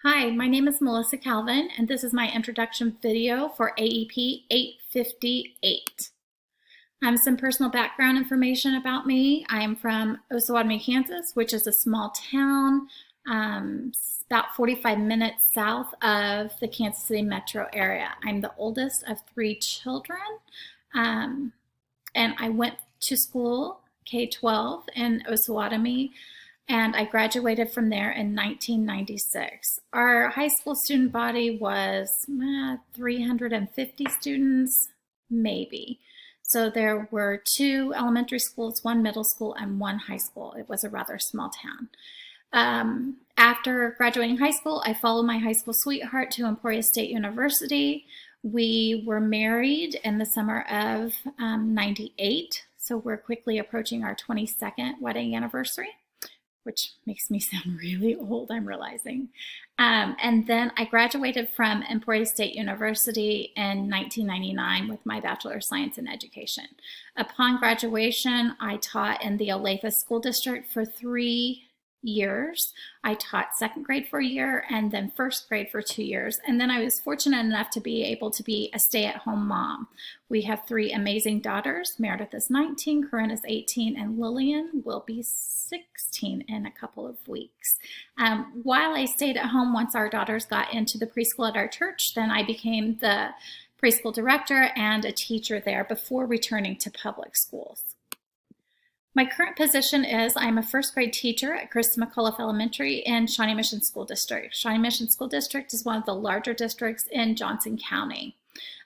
Hi, my name is Melissa Calvin, and this is my introduction video for AEP 858. Some personal background information about me. I am from Osawatomie, Kansas, which is a small town about 45 minutes south of the Kansas City metro area. I'm the oldest of 3 children, and I went to school K-12 in Osawatomie, and I graduated from there in 1996. Our high school student body was 350 students, maybe. So there were 2 elementary schools, 1 middle school, and 1 high school. It was a rather small town. After graduating high school, I followed my high school sweetheart to Emporia State University. We were married in the summer of 98, so we're quickly approaching our 22nd wedding anniversary, which makes me sound really old, I'm realizing. And then I graduated from Emporia State University in 1999 with my Bachelor of Science in Education. Upon graduation, I taught in the Olathe School District for 3 years. I taught 2nd grade for a year and then 1st grade for 2 years. And then I was fortunate enough to be able to be a stay-at-home mom. We have 3 amazing daughters. Meredith is 19, Corinne is 18, and Lillian will be 16 in a couple of weeks. While I stayed at home, once our daughters got into the preschool at our church, then I became the preschool director and a teacher there before returning to public schools. My current position is I'm a 1st grade teacher at Chris McCullough Elementary in Shawnee Mission School District. Shawnee Mission School District is one of the larger districts in Johnson County.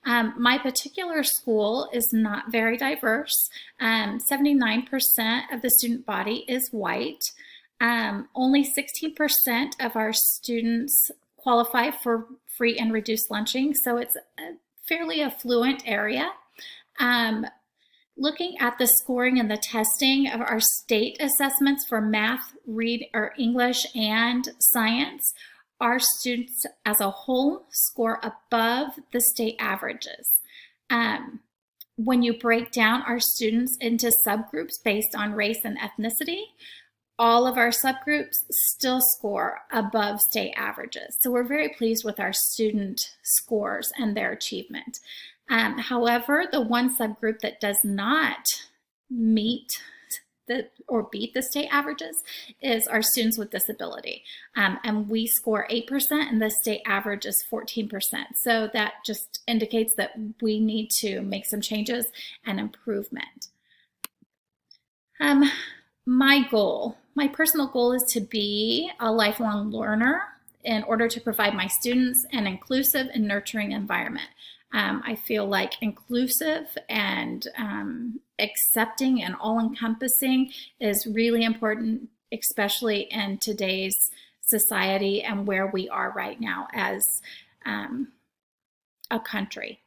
My particular school is not very diverse. 79% of the student body is white. Only 16% of our students qualify for free and reduced lunching, so it's a fairly affluent area. Looking at the scoring and the testing of our state assessments for math, English, and science, our students as a whole score above the state averages. When you break down our students into subgroups based on race and ethnicity, all of our subgroups still score above state averages. So we're very pleased with our student scores and their achievement. However, the one subgroup that does not meet or beat the state averages is our students with disability. And we score 8% and the state average is 14%. So that just indicates that we need to make some changes and improvement. My personal goal is to be a lifelong learner in order to provide my students an inclusive and nurturing environment. I feel like inclusive and accepting and all-encompassing is really important, especially in today's society and where we are right now as a country.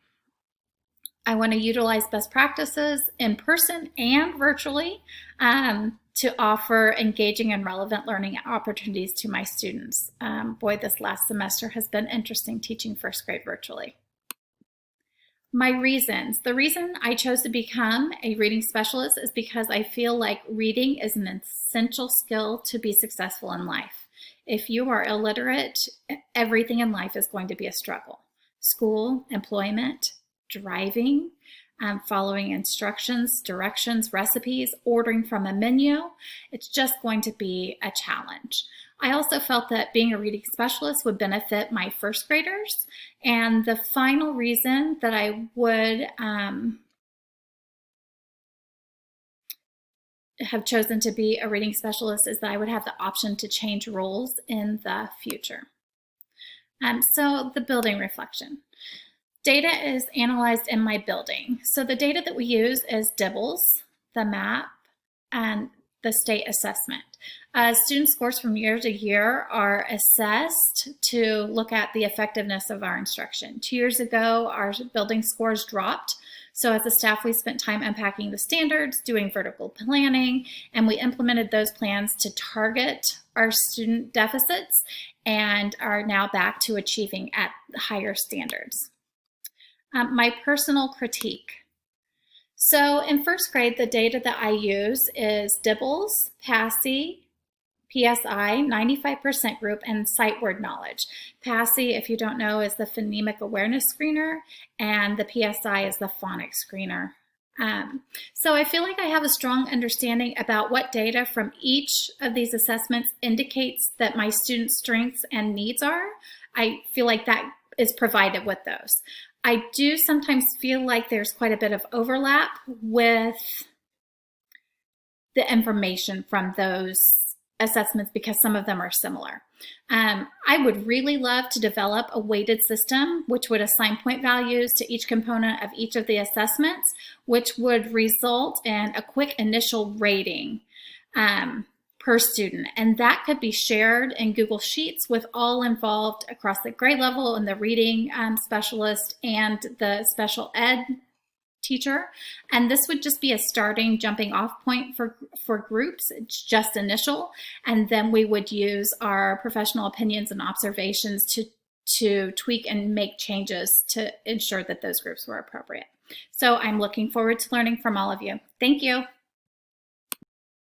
I want to utilize best practices in person and virtually to offer engaging and relevant learning opportunities to my students. Boy, this last semester has been interesting teaching 1st grade virtually. My reasons. The reason I chose to become a reading specialist is because I feel like reading is an essential skill to be successful in life. If you are illiterate, everything in life is going to be a struggle. School, employment, driving, following instructions, directions, recipes, ordering from a menu, it's just going to be a challenge. I also felt that being a reading specialist would benefit my 1st graders. And the final reason that I would have chosen to be a reading specialist is that I would have the option to change roles in the future. So the building reflection. Data is analyzed in my building. So the data that we use is DIBELS, the map, and the state assessment. Student scores from year to year are assessed to look at the effectiveness of our instruction. 2 years ago, our building scores dropped. So as a staff, we spent time unpacking the standards, doing vertical planning, and we implemented those plans to target our student deficits and are now back to achieving at higher standards. My personal critique. So in 1st grade, the data that I use is DIBELS, PASSE, PSI, 95% group, and sight word knowledge. PASI, if you don't know, is the phonemic awareness screener, and the PSI is the phonics screener. So I feel like I have a strong understanding about what data from each of these assessments indicates that my students' strengths and needs are. I feel like that is provided with those. I do sometimes feel like there's quite a bit of overlap with the information from those assessments because some of them are similar. I would really love to develop a weighted system which would assign point values to each component of each of the assessments, which would result in a quick initial rating per student. And that could be shared in Google Sheets with all involved across the grade level and the reading specialist and the special ed teacher. And this would just be a starting jumping off point for groups. It's just initial. And then we would use our professional opinions and observations to tweak and make changes to ensure that those groups were appropriate. So I'm looking forward to learning from all of you. Thank you.